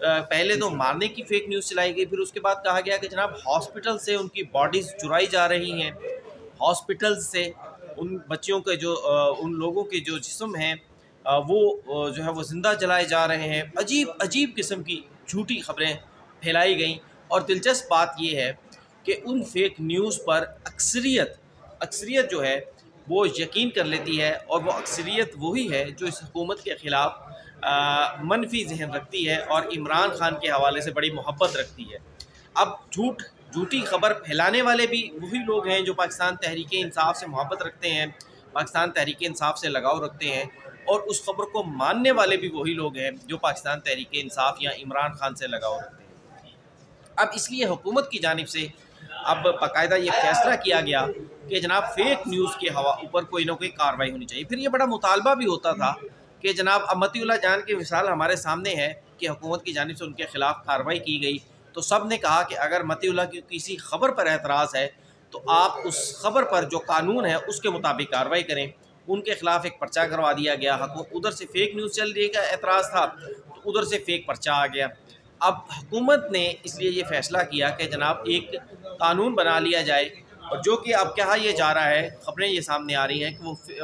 پہلے تو مارنے کی فیک نیوز چلائی گئی، پھر اس کے بعد کہا گیا کہ جناب ہاسپٹل سے ان کی باڈیز چرائی جا رہی ہیں، ہاسپٹل سے ان بچیوں کے جو ان لوگوں کے جو جسم ہیں وہ جو ہے وہ زندہ جلائے جا رہے ہیں۔ عجیب عجیب قسم کی جھوٹی خبریں پھیلائی گئیں، اور دلچسپ بات یہ ہے کہ ان فیک نیوز پر اکثریت جو ہے وہ یقین کر لیتی ہے، اور وہ اکثریت وہی ہے جو اس حکومت کے خلاف منفی ذہن رکھتی ہے اور عمران خان کے حوالے سے بڑی محبت رکھتی ہے۔ اب جھوٹی خبر پھیلانے والے بھی وہی لوگ ہیں جو پاکستان تحریک انصاف سے محبت رکھتے ہیں، پاکستان تحریک انصاف سے لگاؤ رکھتے ہیں، اور اس خبر کو ماننے والے بھی وہی لوگ ہیں جو پاکستان تحریک انصاف یا عمران خان سے لگاؤ رکھتے ہیں۔ اب اس لیے حکومت کی جانب سے اب باقاعدہ یہ فیصلہ کیا گیا کہ جناب فیک نیوز کے اوپر کوئی نہ کوئی کارروائی ہونی چاہیے۔ پھر یہ بڑا مطالبہ بھی ہوتا تھا کہ جناب متی اللہ جان کی مثال ہمارے سامنے ہے کہ حکومت کی جانب سے ان کے خلاف کارروائی کی گئی، تو سب نے کہا کہ اگر متی اللہ کی کسی خبر پر اعتراض ہے تو آپ اس خبر پر جو قانون ہے اس کے مطابق کارروائی کریں۔ ان کے خلاف ایک پرچہ کروا دیا گیا، ادھر سے فیک نیوز چل رہی کا اعتراض تھا تو ادھر سے فیک پرچہ آ گیا۔ اب حکومت نے اس لیے یہ فیصلہ کیا کہ جناب ایک قانون بنا لیا جائے، اور جو کہ اب کہا یہ جا رہا ہے، خبریں یہ سامنے آ رہی ہیں کہ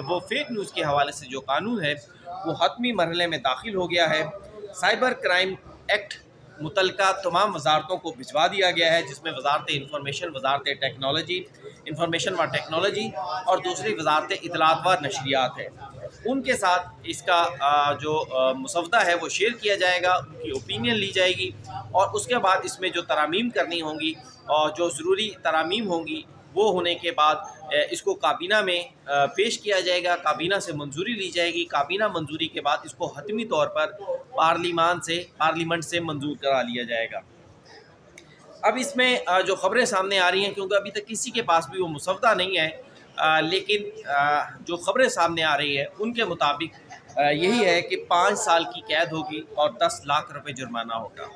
وہ فیک نیوز کے حوالے سے جو قانون ہے وہ حتمی مرحلے میں داخل ہو گیا ہے۔ سائبر کرائم ایکٹ متعلقہ تمام وزارتوں کو بھجوا دیا گیا ہے، جس میں وزارت انفارمیشن و ٹیکنالوجی اور دوسری وزارت اطلاعات و نشریات ہے، ان کے ساتھ اس کا جو مسودہ ہے وہ شیئر کیا جائے گا، ان کی اوپینین لی جائے گی، اور اس کے بعد اس میں جو ترامیم کرنی ہوں گی اور جو ضروری ترامیم ہوں گی وہ ہونے کے بعد اس کو کابینہ میں پیش کیا جائے گا، کابینہ سے منظوری لی جائے گی، کابینہ منظوری کے بعد اس کو حتمی طور پر پارلیمنٹ سے منظور کرا لیا جائے گا۔ اب اس میں جو خبریں سامنے آ رہی ہیں، کیونکہ ابھی تک کسی کے پاس بھی وہ مسودہ نہیں ہے، لیکن جو خبریں سامنے آ رہی ہیں ان کے مطابق یہی ہے کہ 5 سال کی قید ہوگی اور 10 لاکھ روپے جرمانہ ہوگا۔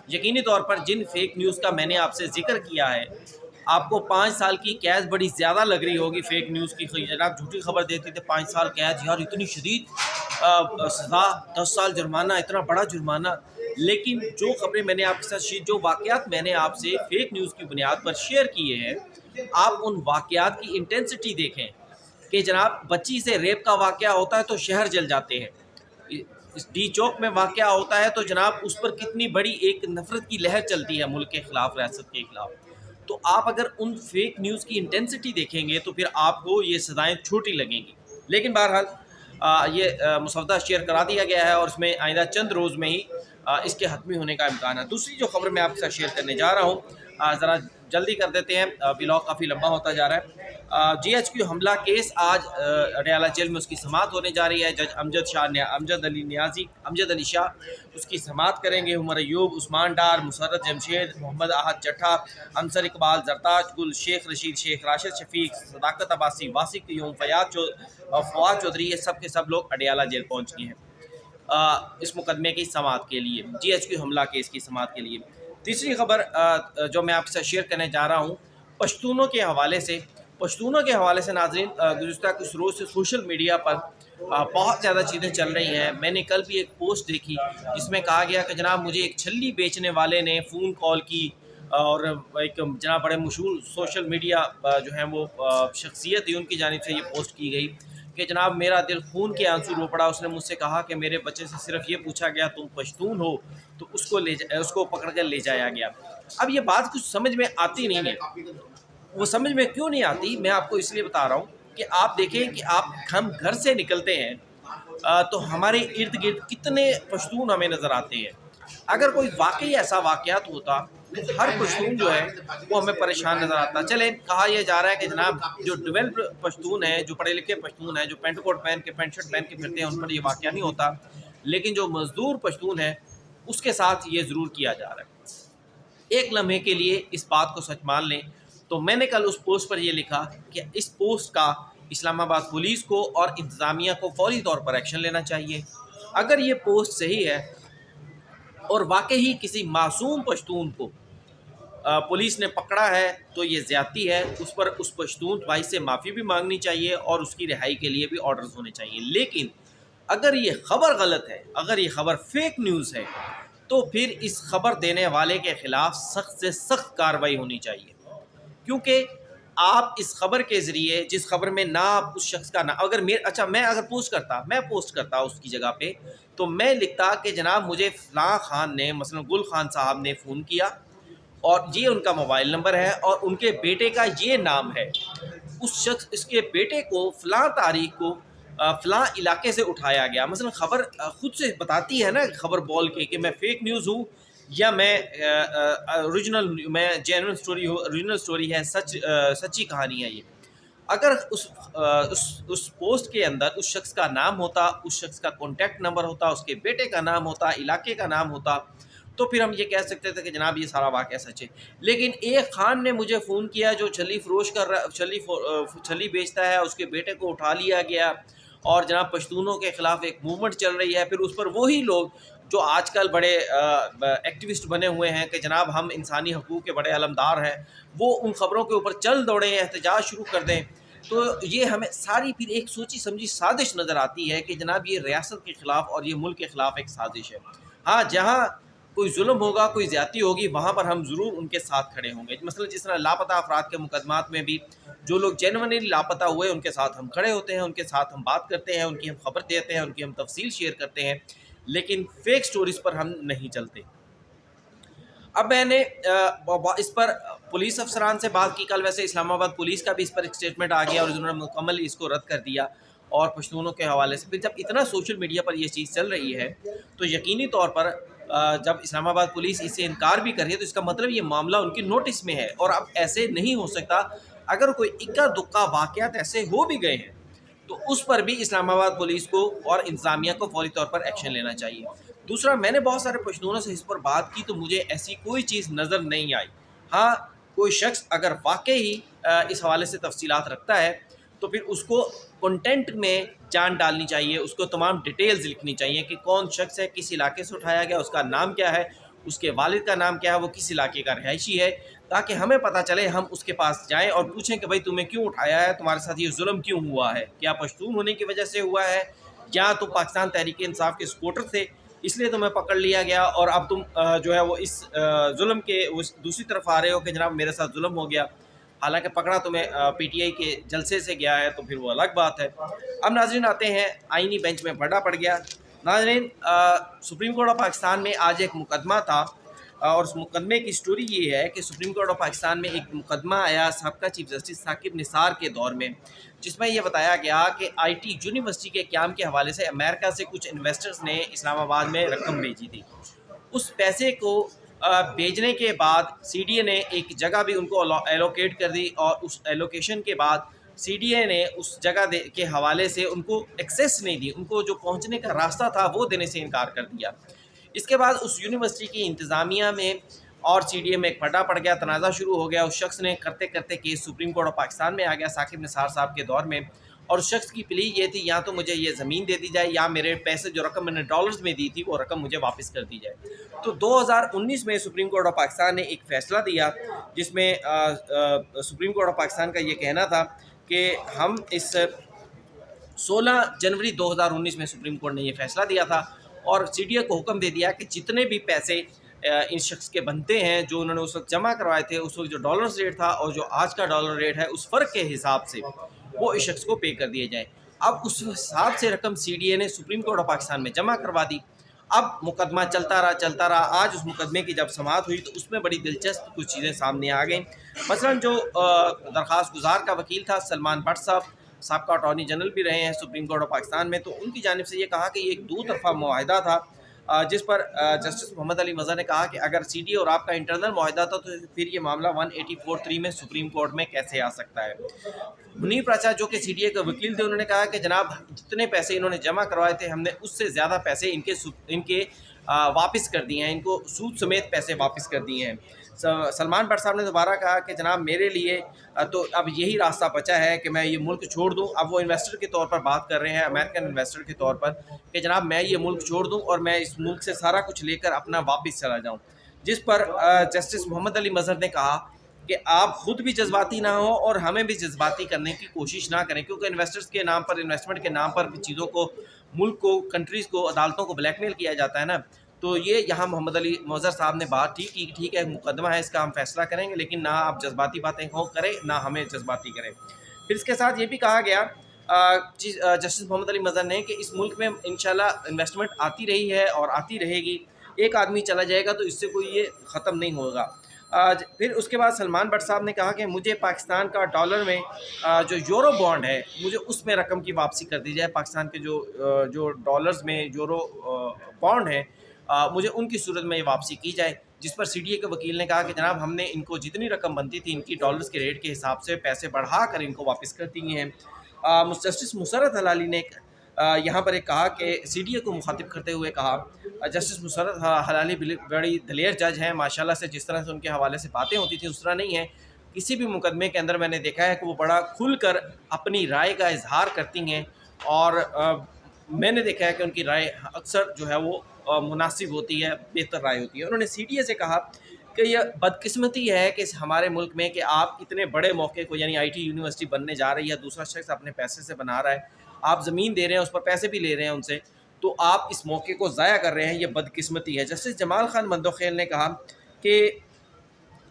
یقینی طور پر جن فیک نیوز کا میں نے آپ سے ذکر کیا ہے، آپ کو 5 سال کی قید بڑی زیادہ لگ رہی ہوگی فیک نیوز کی، جناب جھوٹی خبر دیتی تھے 5 سال قید، یار اتنی شدید سزا، 10 سال جرمانہ، اتنا بڑا جرمانہ۔ لیکن جو خبریں میں نے آپ کے ساتھ جو واقعات میں نے آپ سے فیک نیوز کی بنیاد پر شیئر کیے ہیں، آپ ان واقعات کی انٹینسٹی دیکھیں کہ جناب بچی سے ریپ کا واقعہ ہوتا ہے تو شہر جل جاتے ہیں، ڈی چوک میں واقعہ ہوتا ہے تو جناب اس پر کتنی بڑی ایک نفرت کی لہر چلتی ہے ملک کے خلاف، ریاست کے خلاف۔ تو آپ اگر ان فیک نیوز کی انٹینسٹی دیکھیں گے تو پھر آپ کو یہ سزائیں چھوٹی لگیں گی۔ لیکن بہرحال یہ مسودہ شیئر کرا دیا گیا ہے، اور اس میں آئندہ چند روز میں ہی اس کے حتمی ہونے کا امکان ہے۔ دوسری جو خبر میں آپ کے ساتھ شیئر کرنے جا رہا ہوں، ذرا جلدی کر دیتے ہیں، ولاگ کافی لمبا ہوتا جا رہا ہے۔ جی ایچ کیو حملہ کیس آج اڈیالہ جیل میں اس کی سماعت ہونے جا رہی ہے۔ جج امجد علی شاہ اس کی سماعت کریں گے۔ عمر ایوب، عثمان ڈار، مسرت جمشید، محمد احد چٹھا، انصر اقبال، زرتاج گل، شیخ رشید، شیخ راشد شفیق، صداقت عباسی، واسق قیوم، فواد چودھری، یہ سب کے سب لوگ اڈیالہ جیل پہنچ گئے ہیں اس مقدمے کی سماعت کے لیے، جی ایچ کیو حملہ کیس کی سماعت کے لیے۔ تیسری خبر جو میں آپ کے ساتھ شیئر کرنے جا رہا ہوں، پشتونوں کے حوالے سے ناظرین، گزشتہ کچھ روز سے سوشل میڈیا پر بہت زیادہ چیزیں چل رہی ہیں۔ میں نے کل بھی ایک پوسٹ دیکھی جس میں کہا گیا کہ جناب مجھے ایک چھلی بیچنے والے نے فون کال کی، اور ایک جناب بڑے مشہور سوشل میڈیا جو ہیں وہ شخصیت ہی، ان کی جانب سے یہ پوسٹ کی گئی کہ جناب میرا دل خون کے آنسو رو پڑا۔ اس نے مجھ سے کہا کہ میرے بچے سے صرف یہ پوچھا گیا تم پشتون ہو، تو اس کو پکڑ کر لے جایا گیا۔ اب یہ بات کچھ سمجھ میں آتی نہیں ہے۔ وہ سمجھ میں کیوں نہیں آتی، میں آپ کو اس لیے بتا رہا ہوں کہ آپ دیکھیں کہ ہم گھر سے نکلتے ہیں تو ہمارے ارد گرد کتنے پشتون ہمیں نظر آتے ہیں۔ اگر کوئی واقعی ایسا واقعات ہوتا تو ہر پشتون جو ہے وہ ہمیں پریشان نظر آتا۔ چلے کہا یہ جا رہا ہے کہ جناب جو ڈیولپڈ پشتون ہیں، جو پڑھے لکھے پشتون ہیں، جو پینٹ کوٹ پہن کے پینٹ شرٹ پہن کے پھرتے ہیں، ان پر یہ واقعہ نہیں ہوتا، لیکن جو مزدور پشتون ہیں اس کے ساتھ یہ ضرور کیا جا رہا ہے۔ ایک لمحے کے لیے اس بات کو سچ مان لیں تو میں نے کل اس پوسٹ پر یہ لکھا کہ اس پوسٹ کا اسلام آباد پولیس کو اور انتظامیہ کو فوری طور پر ایکشن لینا چاہیے۔ اگر یہ پوسٹ صحیح ہے اور واقعی کسی معصوم پشتون کو پولیس نے پکڑا ہے تو یہ زیادتی ہے، اس پر اس پشتون بھائی سے معافی بھی مانگنی چاہیے اور اس کی رہائی کے لیے بھی آرڈرز ہونے چاہیے۔ لیکن اگر یہ خبر غلط ہے، اگر یہ خبر فیک نیوز ہے، تو پھر اس خبر دینے والے کے خلاف سخت سے سخت کارروائی ہونی چاہیے، کیونکہ آپ اس خبر کے ذریعے، جس خبر میں نہ آپ اس شخص کا نام، اگر میں اگر پوسٹ کرتا اس کی جگہ پہ، تو میں لکھتا کہ جناب مجھے فلاں خان نے، مثلا گل خان صاحب نے فون کیا اور یہ ان کا موبائل نمبر ہے اور ان کے بیٹے کا یہ نام ہے، اس کے بیٹے کو فلاں تاریخ کو فلاں علاقے سے اٹھایا گیا۔ مثلا خبر خود سے بتاتی ہے نا، خبر بول کے کہ میں فیک نیوز ہوں یا میں جینوئن اسٹوری ہے، سچی کہانی ہے یہ۔ اگر اس پوسٹ کے اندر اس شخص کا نام ہوتا، اس شخص کا کانٹیکٹ نمبر ہوتا، اس کے بیٹے کا نام ہوتا، علاقے کا نام ہوتا، تو پھر ہم یہ کہہ سکتے تھے کہ جناب یہ سارا واقعہ سچ ہے۔ لیکن ایک خان نے مجھے فون کیا جو چھلی بیچتا ہے، اس کے بیٹے کو اٹھا لیا گیا اور جناب پشتونوں کے خلاف ایک موومنٹ چل رہی ہے، پھر اس پر وہی لوگ جو آج کل بڑے ایکٹیوسٹ بنے ہوئے ہیں کہ جناب ہم انسانی حقوق کے بڑے علمدار ہیں، وہ ان خبروں کے اوپر چل دوڑیں، احتجاج شروع کر دیں، تو یہ ہمیں ساری پھر ایک سوچی سمجھی سازش نظر آتی ہے کہ جناب یہ ریاست کے خلاف اور یہ ملک کے خلاف ایک سازش ہے۔ ہاں، جہاں کوئی ظلم ہوگا، کوئی زیادتی ہوگی، وہاں پر ہم ضرور ان کے ساتھ کھڑے ہوں گے۔ مثلا جس طرح لاپتہ افراد کے مقدمات میں بھی جو لوگ جینوئنلی لاپتہ ہوئے ان کے ساتھ ہم کھڑے ہوتے ہیں، ان کے ساتھ ہم بات کرتے ہیں، ان کی ہم خبر دیتے ہیں، ان کی ہم تفصیل شیئر کرتے ہیں، لیکن فیک سٹوریز پر ہم نہیں چلتے۔ اب میں نے اس پر پولیس افسران سے بات کی، کل ویسے اسلام آباد پولیس کا بھی اس پر ایک اسٹیٹمنٹ آ گیا اور انہوں نے مکمل اس کو رد کر دیا، اور پشتونوں کے حوالے سے پھر جب اتنا سوشل میڈیا پر یہ چیز چل رہی ہے تو یقینی طور پر جب اسلام آباد پولیس اس سے انکار بھی کر رہی ہے تو اس کا مطلب یہ معاملہ ان کی نوٹس میں ہے، اور اب ایسے نہیں ہو سکتا۔ اگر کوئی اکا دکا واقعات ایسے ہو بھی گئے ہیں تو اس پر بھی اسلام آباد پولیس کو اور انتظامیہ کو فوری طور پر ایکشن لینا چاہیے۔ دوسرا، میں نے بہت سارے پشتونوں سے اس پر بات کی تو مجھے ایسی کوئی چیز نظر نہیں آئی۔ ہاں، کوئی شخص اگر واقعی اس حوالے سے تفصیلات رکھتا ہے تو پھر اس کو کنٹینٹ میں جان ڈالنی چاہیے، اس کو تمام ڈیٹیلز لکھنی چاہیے کہ کون شخص ہے، کس علاقے سے اٹھایا گیا، اس کا نام کیا ہے، اس کے والد کا نام کیا ہے، وہ کس علاقے کا رہائشی ہے، تاکہ ہمیں پتہ چلے، ہم اس کے پاس جائیں اور پوچھیں کہ بھائی تمہیں کیوں اٹھایا ہے، تمہارے ساتھ یہ ظلم کیوں ہوا ہے، کیا پشتون ہونے کی وجہ سے ہوا ہے، یا تم پاکستان تحریک انصاف کے سپورٹر تھے اس لیے تمہیں پکڑ لیا گیا اور اب تم جو ہے وہ اس ظلم کے دوسری طرف آ رہے ہو کہ جناب میرے ساتھ ظلم ہو گیا، حالانکہ پکڑا تمہیں پی ٹی آئی کے جلسے سے گیا ہے، تو پھر وہ الگ بات ہے۔ اب ناظرین آتے ہیں آئینی بینچ میں پڑھنا پڑ گیا۔ ناظرین، سپریم کورٹ آف پاکستان میں آج ایک مقدمہ تھا، اور اس مقدمے کی سٹوری یہ ہے کہ سپریم کورٹ آف پاکستان میں ایک مقدمہ آیا سابقہ چیف جسٹس ثاقب نثار کے دور میں، جس میں یہ بتایا گیا کہ آئی ٹی یونیورسٹی کے قیام کے حوالے سے امریکہ سے کچھ انویسٹرز نے اسلام آباد میں رقم بھیجی تھی۔ اس پیسے کو بھیجنے کے بعد سی ڈی اے نے ایک جگہ بھی ان کو ایلوکیٹ کر دی، اور اس ایلوکیشن کے بعد سی ڈی اے نے اس جگہ کے حوالے سے ان کو ایکسیس نہیں دی، ان کو جو پہنچنے کا راستہ تھا وہ دینے سے انکار کر دیا۔ اس کے بعد اس یونیورسٹی کی انتظامیہ میں اور سی ڈی اے میں ایک پھٹا پڑ گیا، تنازع شروع ہو گیا، اس شخص نے کرتے کرتے case supreme court of Pakistan میں آ گیا ثاقب نثار صاحب کے دور میں، اور اس شخص کی پلی یہ تھی یا تو مجھے یہ زمین دے دی جائے یا میرے پیسے جو رقم میں نے ڈالرز میں دی تھی وہ رقم مجھے واپس کر دی جائے۔ تو 2019 میں سپریم کورٹ آف پاکستان نے ایک فیصلہ دیا جس میں سپریم کورٹ آف پاکستان کا یہ کہنا تھا کہ ہم اس 16 جنوری 2019 میں سپریم کورٹ نے یہ فیصلہ دیا تھا، اور سی ڈی اے کو حکم دے دیا کہ جتنے بھی پیسے ان شخص کے بنتے ہیں جو انہوں نے اس وقت جمع کروائے تھے، اس وقت جو ڈالرز ریٹ تھا اور جو آج کا ڈالر ریٹ ہے اس فرق کے حساب سے وہ اس شخص کو پے کر دیے جائیں۔ اب اس حساب سے رقم سی ڈی اے نے سپریم کورٹ آف پاکستان میں جمع کروا دی۔ اب مقدمہ چلتا رہا۔ آج اس مقدمے کی جب سماعت ہوئی تو اس میں بڑی دلچسپ کچھ چیزیں سامنے آ گئیں۔ مثلا جو درخواست گزار کا وکیل تھا سلمان بٹ صاحب، سابقہ اٹارنی جنرل بھی رہے ہیں سپریم کورٹ آف پاکستان میں، تو ان کی جانب سے یہ کہا کہ یہ ایک دو طرفہ معاہدہ تھا، جس پر جسٹس محمد علی مظہر نے کہا کہ اگر سی ڈی اے اور آپ کا انٹرنل معاہدہ تھا تو پھر یہ معاملہ 184(3) میں سپریم کورٹ میں کیسے آ سکتا ہے۔ منیب راچا جو کہ سی ڈی اے کے وکیل تھے، انہوں نے کہا کہ جناب جتنے پیسے انہوں نے جمع کروائے تھے ہم نے اس سے زیادہ پیسے ان کے واپس کر دیے ہیں، ان کو سود سمیت پیسے واپس کر دیے ہیں۔ سلمان بٹ صاحب نے دوبارہ کہا کہ جناب میرے لیے تو اب یہی راستہ بچا ہے کہ میں یہ ملک چھوڑ دوں۔ اب وہ انویسٹر کے طور پر بات کر رہے ہیں، امریکن انویسٹر کے طور پر، کہ جناب میں یہ ملک چھوڑ دوں اور میں اس ملک سے سارا کچھ لے کر اپنا واپس چلا جاؤں، جس پر جسٹس محمد علی مظہر نے کہا کہ آپ خود بھی جذباتی نہ ہوں اور ہمیں بھی جذباتی کرنے کی کوشش نہ کریں، کیونکہ انویسٹرز کے نام پر، انویسٹمنٹ کے نام پر چیزوں کو، ملک کو، کنٹریز کو، عدالتوں کو بلیک میل کیا جاتا ہے نا۔ تو یہ یہاں محمد علی موذر صاحب نے بات کی کہ ٹھیک ہے مقدمہ ہے، اس کا ہم فیصلہ کریں گے، لیکن نہ آپ جذباتی باتیں کریں نہ ہمیں جذباتی کریں۔ پھر اس کے ساتھ یہ بھی کہا گیا جسٹس محمد علی مظہر نے کہ اس ملک میں انشاءاللہ انویسٹمنٹ آتی رہی ہے اور آتی رہے گی، ایک آدمی چلا جائے گا تو اس سے کوئی یہ ختم نہیں ہوگا۔ پھر اس کے بعد سلمان بٹ صاحب نے کہا کہ مجھے پاکستان کا ڈالر میں جو یورو بانڈ ہے مجھے اس میں رقم کی واپسی کر دی جائے، پاکستان کے جو ڈالرز میں یورو بانڈ ہیں مجھے ان کی صورت میں یہ واپسی کی جائے، جس پر سی ڈی اے کے وکیل نے کہا کہ جناب ہم نے ان کو جتنی رقم بنتی تھی ان کی ڈالرز کے ریٹ کے حساب سے پیسے بڑھا کر ان کو واپس کر دیے ہیں۔ جسٹس مسرت حلالی نے یہاں پر ایک کہا کہ سی ڈی اے کو مخاطب کرتے ہوئے کہا، جسٹس مسرت حلالی بڑی دلیر جج ہیں ماشاءاللہ سے، جس طرح سے ان کے حوالے سے باتیں ہوتی تھیں اس طرح نہیں ہے، کسی بھی مقدمے کے اندر میں نے دیکھا ہے کہ وہ بڑا کھل کر اپنی رائے کا اظہار کرتی ہیں، اور میں نے دیکھا ہے کہ ان کی رائے اکثر جو ہے وہ مناسب ہوتی ہے، بہتر رائے ہوتی ہے۔ انہوں نے سی ڈی اے سے کہا کہ یہ بدقسمتی ہے کہ ہمارے ملک میں کہ آپ اتنے بڑے موقع کو، یعنی آئی ٹی یونیورسٹی بننے جا رہی ہے، دوسرا شخص اپنے پیسے سے بنا رہا ہے، آپ زمین دے رہے ہیں اس پر پیسے بھی لے رہے ہیں ان سے، تو آپ اس موقع کو ضائع کر رہے ہیں، یہ بدقسمتی ہے۔ جسٹس جمال خان مندوخیل نے کہا کہ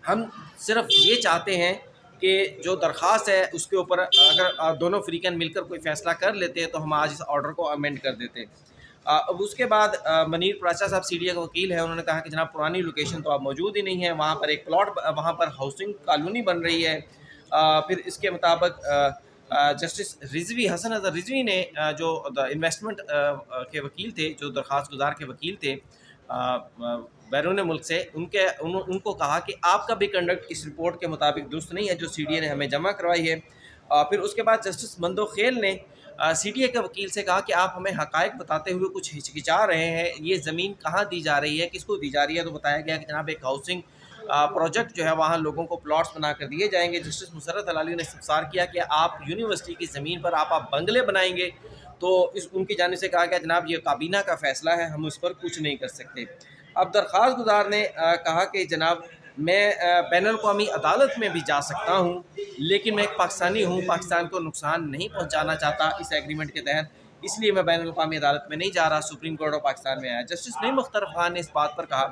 ہم صرف یہ چاہتے ہیں کہ جو درخواست ہے اس کے اوپر اگر دونوں فریقین مل کر کوئی فیصلہ کر لیتے تو ہم آج اس آرڈر کو امینڈ کر دیتے۔ اب اس کے بعد منیر پراسا صاحب سی ڈی اے کا وکیل ہیں، انہوں نے کہا کہ جناب پرانی لوکیشن تو اب موجود ہی نہیں ہے، وہاں پر ایک پلاٹ، وہاں پر ہاؤسنگ کالونی بن رہی ہے۔ پھر اس کے مطابق جسٹس رضوی حسن اظہر رضوی نے جو انویسٹمنٹ کے وکیل تھے، جو درخواست گزار کے وکیل تھے بیرون ملک سے، ان کو کہا کہ آپ کا بھی کنڈکٹ اس رپورٹ کے مطابق درست نہیں ہے جو سی ڈی اے نے ہمیں جمع کروائی ہے۔ پھر اس کے بعد جسٹس مندوخیل نے سی ڈی اے کے وکیل سے کہا کہ آپ ہمیں حقائق بتاتے ہوئے کچھ ہچکچا رہے ہیں، یہ زمین کہاں دی جا رہی ہے، کس کو دی جا رہی ہے؟ تو بتایا گیا کہ جناب ایک ہاؤسنگ پروجیکٹ جو ہے وہاں لوگوں کو پلاٹس بنا کر دیے جائیں گے۔ جسٹس مسرت حلالی نے استفسار کیا کہ آپ یونیورسٹی کی زمین پر آپ بنگلے بنائیں گے، تو ان کی جانب سے کہا گیا جناب یہ کابینہ کا فیصلہ ہے، ہم اس پر کچھ نہیں کر سکتے۔ اب درخواست گزار نے کہا کہ جناب میں بین الاقوامی عدالت میں بھی جا سکتا ہوں، لیکن میں ایک پاکستانی ہوں، پاکستان کو نقصان نہیں پہنچانا چاہتا اس ایگریمنٹ کے تحت، اس لیے میں بین الاقوامی عدالت میں نہیں جا رہا، سپریم کورٹ آف پاکستان میں آیا۔ جسٹس نعیم اختر خان نے اس بات پر کہا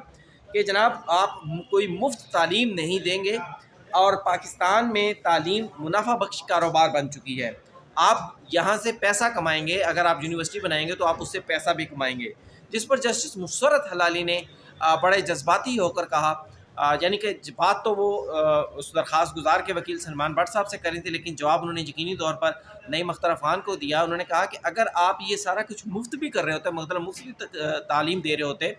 کہ جناب آپ کوئی مفت تعلیم نہیں دیں گے، اور پاکستان میں تعلیم منافع بخش کاروبار بن چکی ہے، آپ یہاں سے پیسہ کمائیں گے، اگر آپ یونیورسٹی بنائیں گے تو آپ اس سے پیسہ بھی کمائیں گے۔ جس پر جسٹس مسرت حلالی نے بڑے جذباتی ہو کر کہا، یعنی کہ بات تو وہ اس درخواست گزار کے وکیل سلمان بٹ صاحب سے کری تھی، لیکن جواب انہوں نے یقینی طور پر نعیم اختر خان کو دیا۔ انہوں نے کہا کہ اگر آپ یہ سارا کچھ مفت بھی کر رہے ہوتے، مطلب مفت تعلیم دے رہے ہوتے،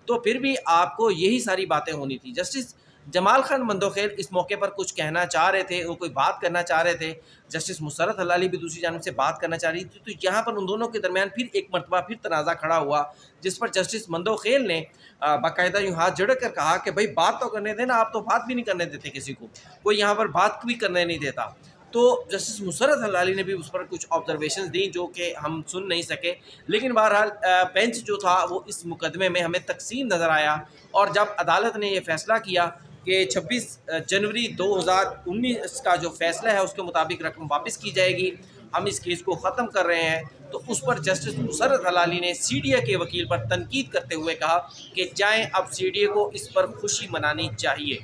تو پھر بھی آپ کو یہی ساری باتیں ہونی تھی۔ جسٹس جمال خان مندوخیل اس موقع پر کچھ کہنا چاہ رہے تھے، وہ کوئی بات کرنا چاہ رہے تھے، جسٹس مسرت حلالی بھی دوسری جانب سے بات کرنا چاہ رہی تھی، تو یہاں پر ان دونوں کے درمیان پھر ایک مرتبہ پھر تنازع کھڑا ہوا، جس پر جسٹس مندوخیل نے باقاعدہ یوں ہاتھ جڑ کر کہا کہ بھائی بات تو کرنے دینا، آپ تو بات بھی نہیں کرنے دیتے، کسی کو کوئی یہاں پر بات بھی کرنے نہیں دیتا۔ تو جسٹس مسرت حلالی نے بھی اس پر کچھ آبزرویشنز دیں جو کہ ہم سن نہیں سکے، لیکن بہرحال بینچ جو تھا وہ اس مقدمے میں ہمیں تقسیم نظر آیا، اور جب عدالت نے یہ فیصلہ کیا کہ 26 جنوری 2019 کا جو فیصلہ ہے اس کے مطابق رقم واپس کی جائے گی، ہم اس کیس کو ختم کر رہے ہیں، تو اس پر جسٹس مسرت حلالی نے سی ڈی اے کے وکیل پر تنقید کرتے ہوئے کہا کہ جائیں اب سی ڈی اے کو اس پر خوشی منانی چاہیے۔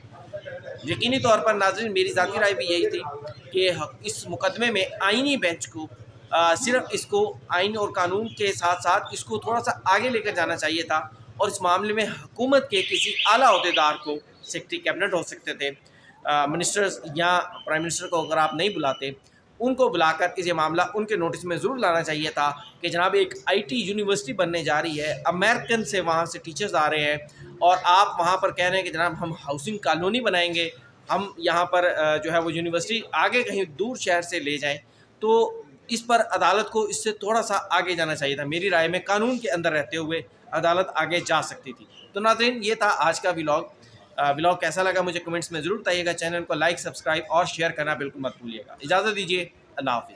یقینی طور پر ناظرین میری ذاتی رائے بھی یہی تھی کہ اس مقدمے میں آئینی بینچ کو صرف اس کو آئین اور قانون کے ساتھ ساتھ اس کو تھوڑا سا آگے لے کر جانا چاہیے تھا، اور اس معاملے میں حکومت کے کسی اعلیٰ عہدیدار کو، سیکرٹری کیبنٹ ہو سکتے تھے، منسٹرز یا پرائم منسٹر کو اگر آپ نہیں بلاتے، ان کو بلا کر یہ معاملہ ان کے نوٹس میں ضرور لانا چاہیے تھا کہ جناب ایک آئی ٹی یونیورسٹی بننے جا رہی ہے، امریکن سے وہاں سے ٹیچرز آ رہے ہیں، اور آپ وہاں پر کہہ رہے ہیں کہ جناب ہم ہاؤسنگ کالونی بنائیں گے، ہم یہاں پر جو ہے وہ یونیورسٹی آگے کہیں دور شہر سے لے جائیں، تو اس پر عدالت کو اس سے تھوڑا سا آگے جانا چاہیے تھا۔ میری رائے میں قانون کے اندر رہتے ہوئے عدالت آگے جا سکتی تھی۔ تو ناظرین یہ تھا آج کا ولاگ کیسا لگا مجھے کمنٹس میں ضرور بتائیے گا، چینل کو لائک، سبسکرائب اور شیئر کرنا بالکل مت بھولیے گا۔ اجازت دیجیے، اللہ حافظ۔